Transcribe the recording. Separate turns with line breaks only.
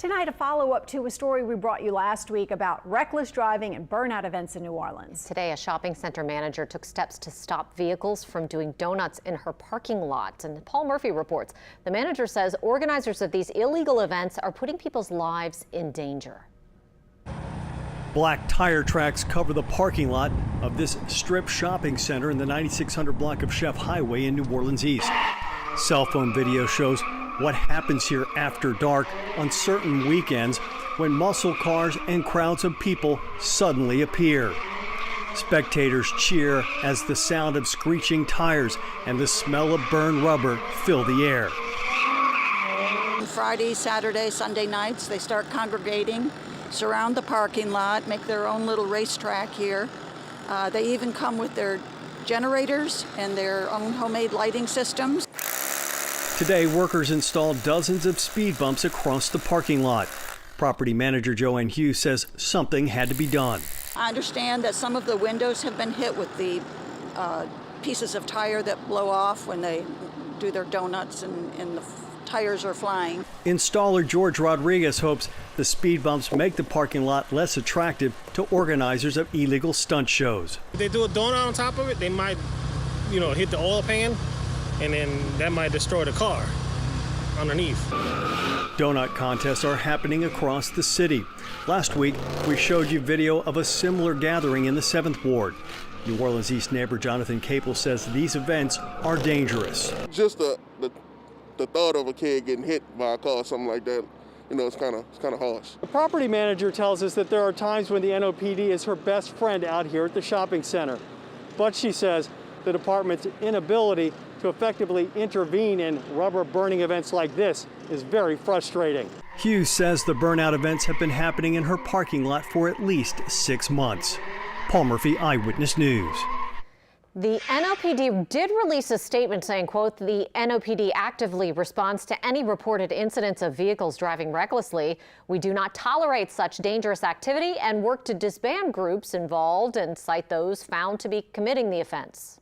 Tonight, a follow-up to a story we brought you last week about reckless driving and burnout events in New Orleans.
Today, a shopping center manager took steps to stop vehicles from doing donuts in her parking lot. And Paul Murphy reports the manager says organizers of these illegal events are putting people's lives in danger.
Black tire tracks cover the parking lot of this strip shopping center in the 9600 block of Chef Highway in New Orleans East. Cell phone video shows what happens here after dark on certain weekends when muscle cars and crowds of people suddenly appear. Spectators cheer as the sound of screeching tires and the smell of burned rubber fill the air.
Friday, Saturday, Sunday nights, they start congregating, surround the parking lot, make their own little racetrack here. They even come with their generators and their own homemade lighting systems.
Today, workers installed dozens of speed bumps across the parking lot. Property manager Joanne Hughes says something had to be done.
I understand that some of the windows have been hit with the pieces of tire that blow off when they do their donuts and the tires are flying.
Installer George Rodriguez hopes the speed bumps make the parking lot less attractive to organizers of illegal stunt shows.
If they do a donut on top of it, they might, hit the oil pan, and then that might destroy the car underneath.
Donut contests are happening across the city. Last week, we showed you video of a similar gathering in the 7th Ward. New Orleans East neighbor Jonathan Capel says these events are dangerous.
Just the thought of a kid getting hit by a car or something like that, it's kind of harsh.
The property manager tells us that there are times when the NOPD is her best friend out here at the shopping center. But she says the department's inability to effectively intervene in rubber burning events like this is very frustrating. Hughes says the burnout events have been happening in her parking lot for at least 6 months. Paul Murphy, Eyewitness News.
The NOPD did release a statement saying, quote, the NOPD actively responds to any reported incidents of vehicles driving recklessly. We do not tolerate such dangerous activity and work to disband groups involved and cite those found to be committing the offense.